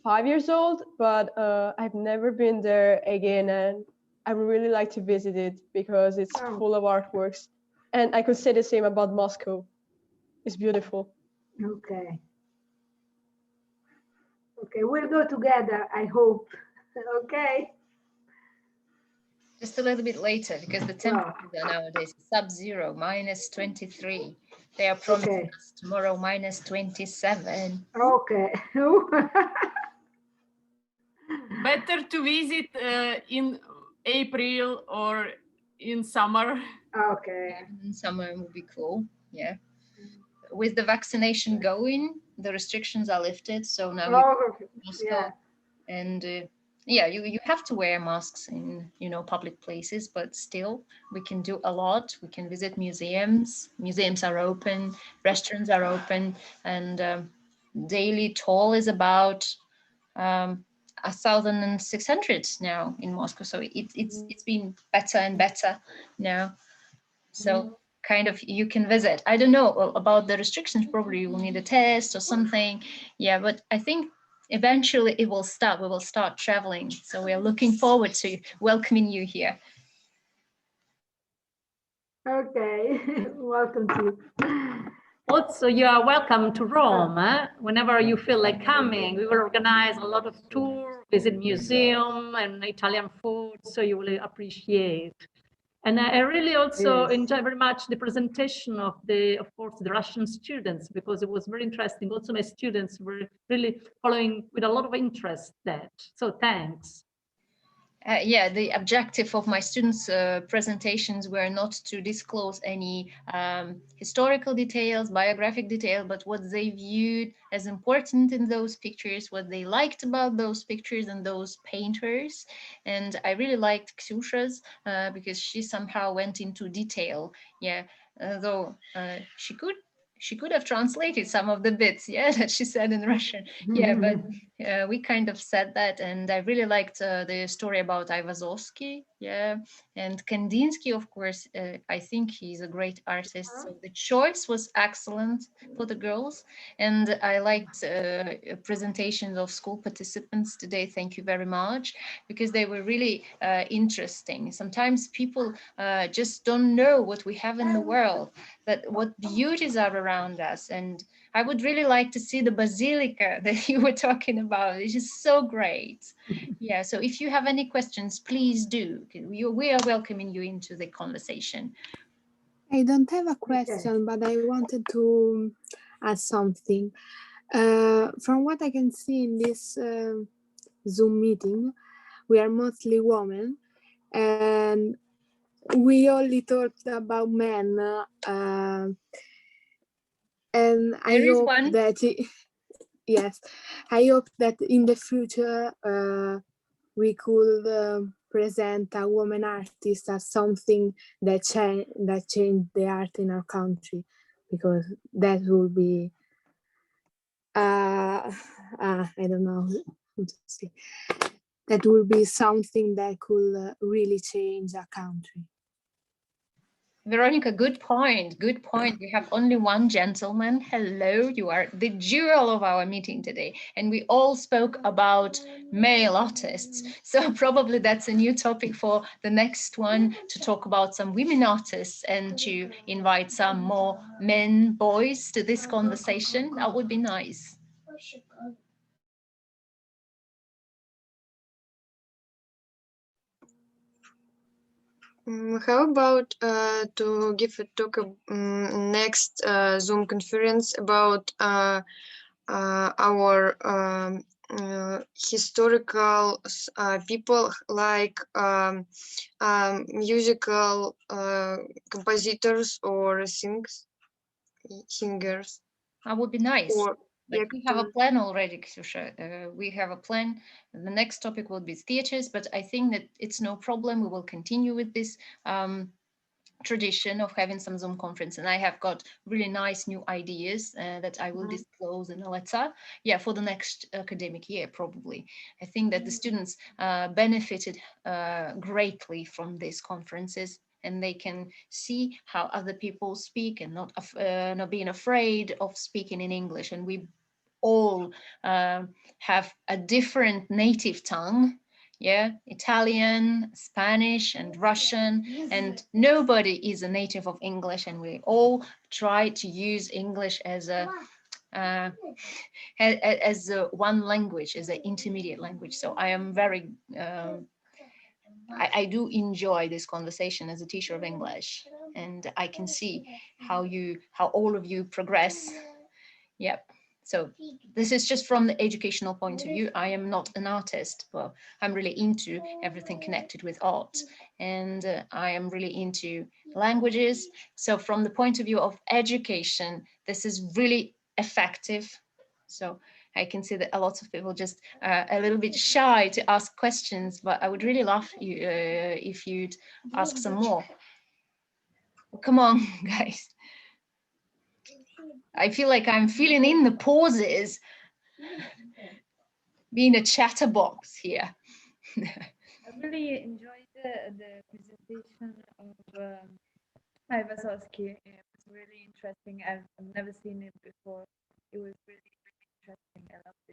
5 years old, but I've never been there again, and I would really like to visit it because it's full of artworks. And I could say the same about Moscow. It's beautiful. Okay. Okay, we'll go together, I hope. Okay. Just a little bit later, because the temperature nowadays is sub-zero, -23. They are promising us tomorrow -27. Okay. Better to visit in April or in summer. Okay. Yeah, in summer would be cool. Yeah. With the vaccination going, the restrictions are lifted. So now Moscow, and yeah, you have to wear masks in public places, but still we can do a lot. We can visit museums. Museums are open, restaurants are open, and daily toll is about 1,600 now in Moscow. So it's been better and better now. So kind of you can visit. I don't know about the restrictions. Probably you will need a test or something. Yeah, but I think eventually it will start. We will start traveling. So we are looking forward to welcoming you here. Okay, welcome to. Also, you are welcome to Rome. Whenever you feel like coming, we will organize a lot of tours, visit museum and Italian food, so you will appreciate. And I really also enjoy very much the presentation of course, the Russian students, because it was very interesting. Also, my students were really following with a lot of interest that. So thanks. Yeah, the objective of my students' presentations were not to disclose any historical details, biographic detail, but what they viewed as important in those pictures, what they liked about those pictures and those painters. And I really liked Ksyusha's because she somehow went into detail. Yeah, though she could have translated some of the bits, yeah, that she said in Russian. Yeah, but we kind of said that, and I really liked the story about Ivazovsky, yeah, and Kandinsky, of course. I think he's a great artist, so the choice was excellent for the girls, and I liked presentations of school participants today. Thank you very much, because they were really interesting. Sometimes people just don't know what we have in the world, that what beauties are around us. And I would really like to see the basilica that you were talking about. It's just so great. Yeah, so if you have any questions, please do. We are welcoming you into the conversation. I don't have a question, but I wanted to add something. From what I can see in this Zoom meeting, we are mostly women, and we only talked about men. And I hope that, yes, I hope that in the future we could present a woman artist as something that changed the art in our country, because that will be, I don't know how to say, that will be something that could really change a country. Veronica, good point. Good point. We have only one gentleman. Hello, you are the jewel of our meeting today. And we all spoke about male artists. So probably that's a new topic for the next one, to talk about some women artists and to invite some more men, boys to this conversation. That would be nice. How about to give a talk next Zoom conference about our historical people, like musical compositors or singers. That would be nice. Or we have a plan already, Ksyusha. We have a plan. The next topic will be theaters, but I think that it's no problem. We will continue with this tradition of having some Zoom conference, and I have got really nice new ideas that I will disclose in a letter. Yeah, for the next academic year, probably. I think that the students benefited greatly from these conferences. and they can see how other people speak and not being afraid of speaking in English. And we all have a different native tongue. Yeah, Italian, Spanish, and Russian, and nobody is a native of English, and we all try to use English as a one language, as an intermediate language. So I am very I do enjoy this conversation as a teacher of English, and I can see how all of you progress. Yep. So this is just from the educational point of view. I am not an artist, but I'm really into everything connected with art, and I am really into languages. So from the point of view of education, this is really effective. So I can see that a lot of people just a little bit shy to ask questions, but I would really love you if you'd ask some more. Well, come on, guys. I feel like I'm filling in the pauses, being a chatterbox here. I really enjoyed the presentation of Iwasowski. It was really interesting. I've never seen it before. It was really, really interesting. I loved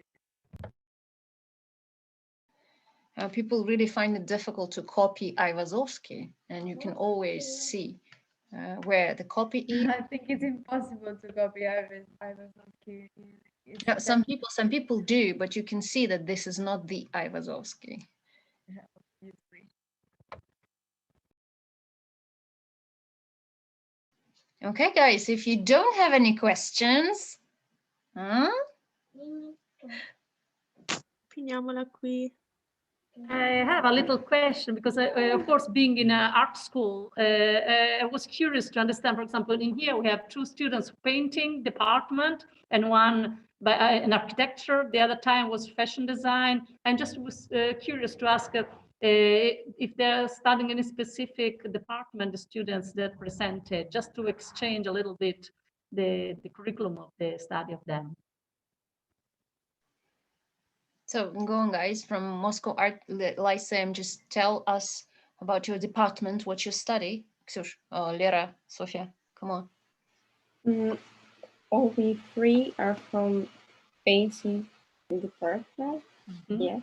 it. People really find it difficult to copy Iwasowski, and you can always see where the copy is. I think it's impossible to copy Iwasowski. Yeah, some people do, but you can see that this is not the Iwasowski. Yeah, okay, guys, if you don't have any questions, Finiamola qui. I have a little question because, of course, being in an art school, I was curious to understand, for example, in here we have 2 students painting department and one by an architecture. The other time was fashion design. And just was curious to ask if they're studying any specific department, the students that presented, just to exchange a little bit the curriculum of the study of them. So go on, guys, from Moscow Art Lyceum, just tell us about your department, what you study. Ksush, Lera, Sofia, come on. All we 3 are from painting department. Yeah.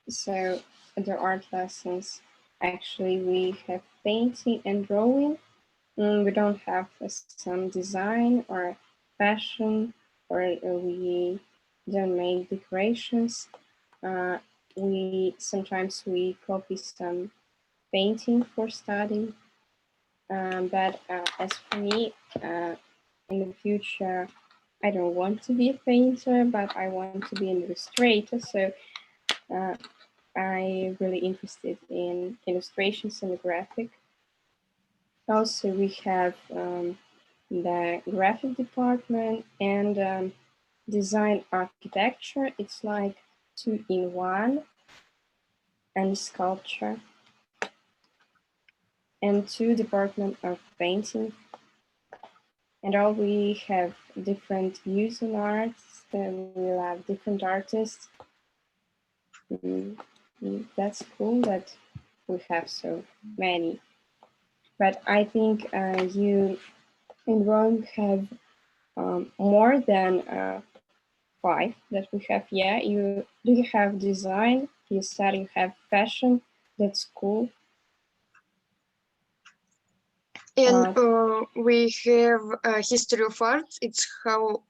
So the art lessons, actually we have painting and drawing. We don't have some design or fashion, or we don't make decorations. Sometimes we copy some painting for studying. But as for me, in the future, I don't want to be a painter, but I want to be an illustrator. So I'm really interested in illustrations and graphic. Also, we have the graphic department and design architecture. It's like 2 in 1, and sculpture. And 2 department of painting. And all we have different views on arts. We'll have different artists. That's cool that we have so many. But I think you in Rome have more than 5 that we have. Yeah, do you have design? You said you have fashion. That's cool. And we have history of arts. It's how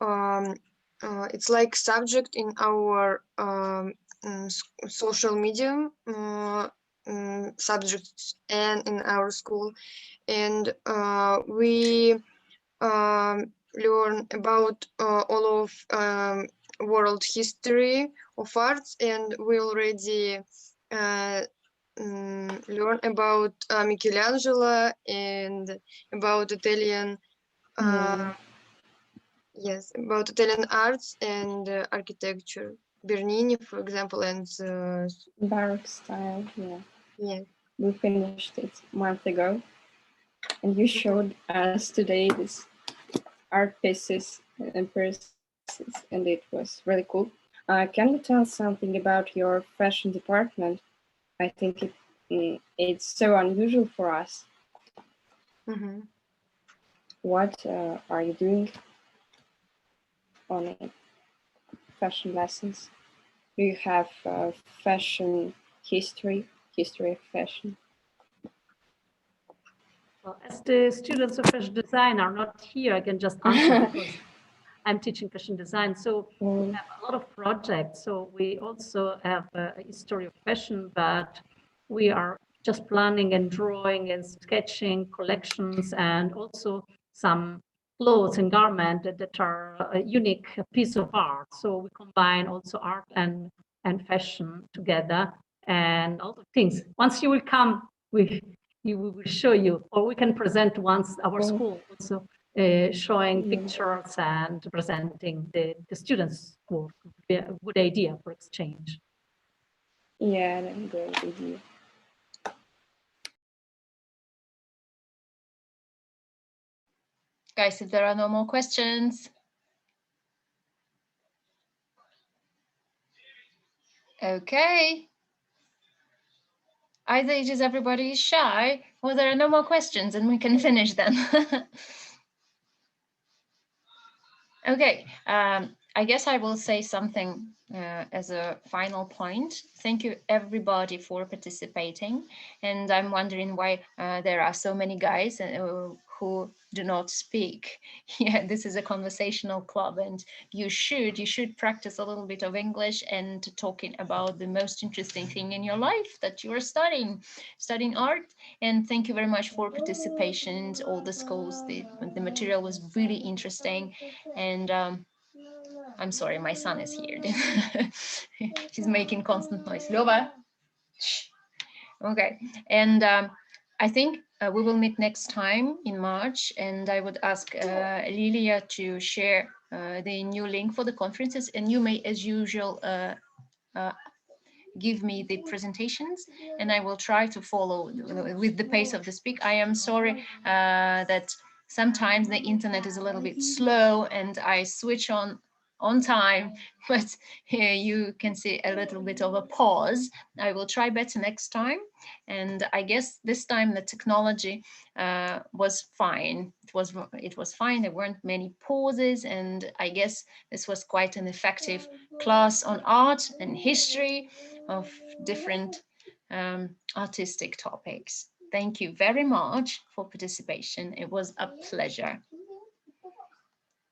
it's like subject in our social media subjects and in our school, and we learn about all of world history of arts, and we already learn about Michelangelo and about Italian yes, about Italian arts and architecture. Bernini, for example, and Baroque style. Yeah. Yeah. We finished it a month ago, and you showed us today this art pieces and pieces, and it was really cool. Can you tell something about your fashion department? I think it's so unusual for us. Mm-hmm. What are you doing on it? Fashion lessons? Do you have fashion history of fashion? Well, as the students of fashion design are not here, I can just answer because I'm teaching fashion design. So we have a lot of projects. So we also have a history of fashion, but we are just planning and drawing and sketching collections, and also some clothes and garments that are a unique piece of art. So we combine also art and fashion together, and all the things. Once you will come, we will show you, or we can present once our school also showing pictures and presenting the students' work. Would be a good idea for exchange. Yeah, that's a great idea. Guys, if there are no more questions. Okay. Either it is everybody is shy, or there are no more questions and we can finish then. Okay, I guess I will say something as a final point. Thank you everybody for participating. And I'm wondering why there are so many guys who do not speak. Yeah, this is a conversational club, and you should practice a little bit of English and talking about the most interesting thing in your life that you are studying art. And thank you very much for participation, all the schools. The material was really interesting. And I'm sorry, my son is here. She's making constant noise. Lova. Okay, and I think we will meet next time in March, and I would ask Lilia to share the new link for the conferences, and you may, as usual, give me the presentations, and I will try to follow with the pace of the speak. I am sorry that sometimes the internet is a little bit slow and I switch on time, but here you can see a little bit of a pause. I will try better next time, and I guess this time the technology was fine. It was fine. There weren't many pauses, and I guess this was quite an effective class on art and history of different artistic topics. Thank you very much for participation. It was a pleasure.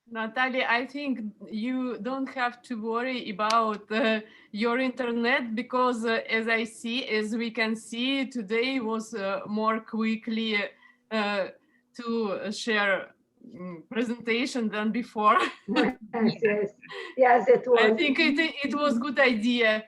Natalia, I think you don't have to worry about your internet, because as we can see, today was more quickly to share presentation than before. Yes, it was. I think it was good idea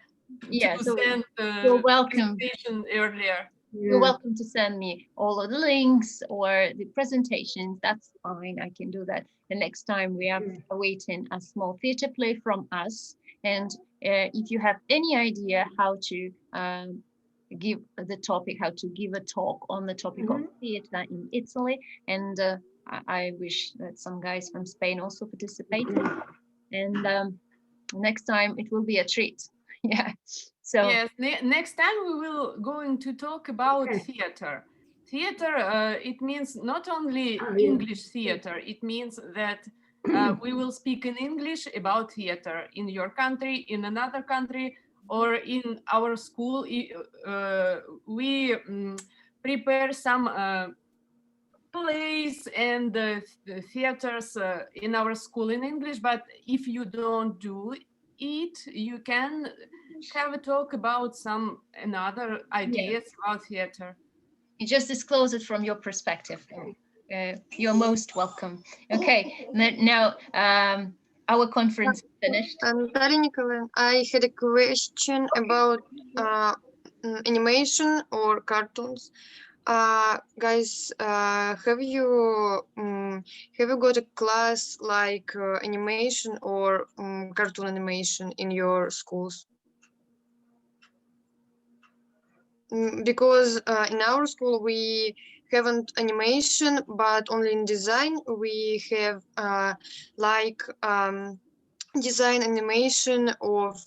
to send you're welcome. presentation earlier. You're welcome to send me all of the links or the presentations. That's fine. I can do that. The next time we are awaiting a small theater play from us. And if you have any idea how to give the topic, how to give a talk on the topic of theater in Italy, and I wish that some guys from Spain also participated. And next time it will be a treat. Yeah. So yes, next time we will going to talk about theater. Theater, it means not only English theater, it means that we will speak in English about theater in your country, in another country, or in our school. We prepare some plays and theaters in our school in English, but if you don't do it, you can have a talk about some another ideas about theater. You just disclose it from your perspective. You're most welcome. Okay, now our conference is finished. Natalia Nikolaevna, I had a question about animation or cartoons. Guys, have you got a class like animation or cartoon animation in your schools? Because in our school we haven't animation, but only in design we have like design animation of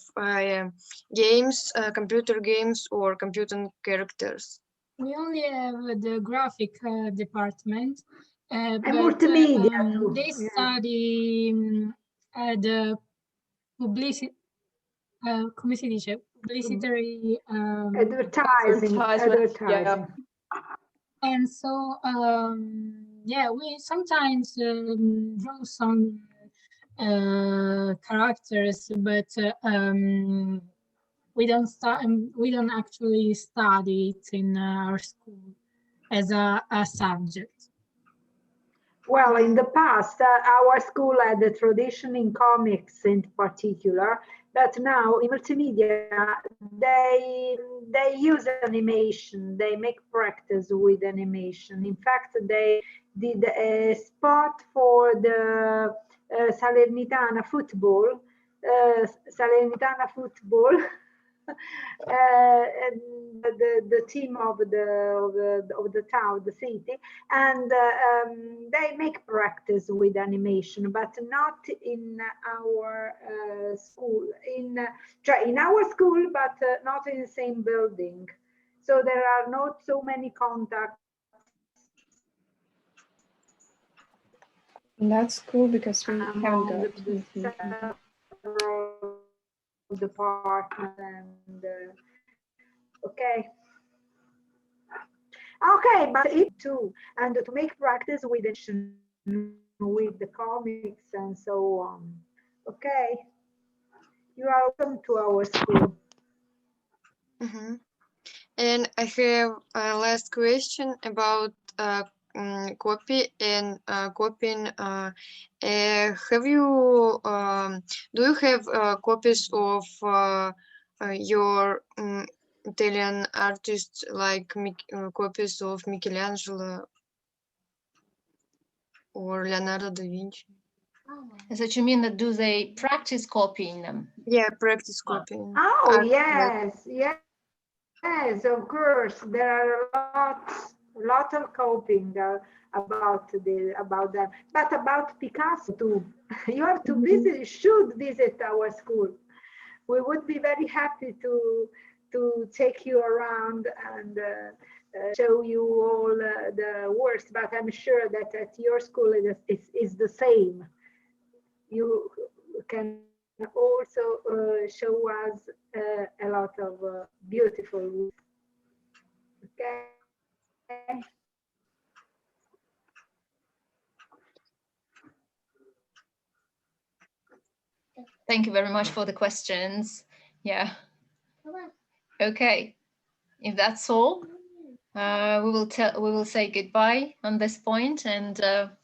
games, computer games or computer characters. We only have the graphic department, And but multimedia too. they study the publicity, come si dice? Publicitary Advertising. Yeah. And so, yeah, we sometimes draw some characters, but we don't actually study it in our school as a subject. Well, in the past, our school had a tradition in comics in particular, but now in multimedia, they use animation, they make practice with animation. In fact, they did a spot for the Salernitana football, and the team of the town, the city, and they make practice with animation, but not in our school. In our school, but not in the same building. So there are not so many contacts. That's cool because we haven't got department and okay, but it too, and to make practice with the comics and so on. Okay, you are welcome to our school. Mm-hmm. And I have a last question about copy and copying. Have you do you have copies of your Italian artists, like copies of Michelangelo or Leonardo da Vinci? So you mean that do they practice copying them? Yeah, practice copying. Oh yes, yes, of course. There are lot of copying about them, but about Picasso too. You have to visit, should visit our school. We would be very happy to take you around and show you all the works. But I'm sure that at your school it is the same. You can also show us a lot of beautiful works. Okay. Thank you very much for the questions. Yeah. Okay. If that's all, we will say goodbye on this point, and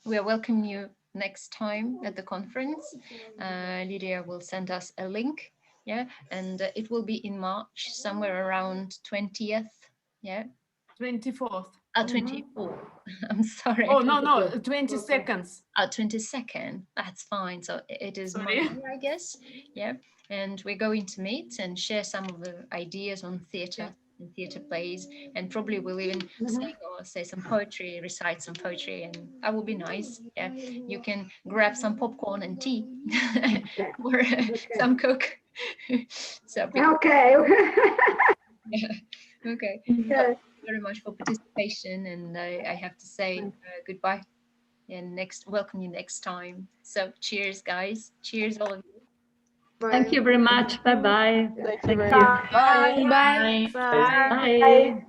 we welcome you next time at the conference. Lydia will send us a link. Yeah, and it will be in March, somewhere around 20th. Yeah. 24th. 24th. I'm sorry. Oh, no, 22nd. 22nd. That's fine. So it is Monday, I guess. Yeah. And we're going to meet and share some of the ideas on theatre and theatre plays, and probably we'll even sing or say some poetry, recite some poetry, and that will be nice. Yeah. You can grab some popcorn and tea or some Coke. So okay. Yeah. Okay. Thank you very much for participation, and I have to say goodbye and welcome you next time. So cheers, guys. Cheers, all of you. Bye. Thank you very much. Bye-bye. Thank you very much. Bye. Bye.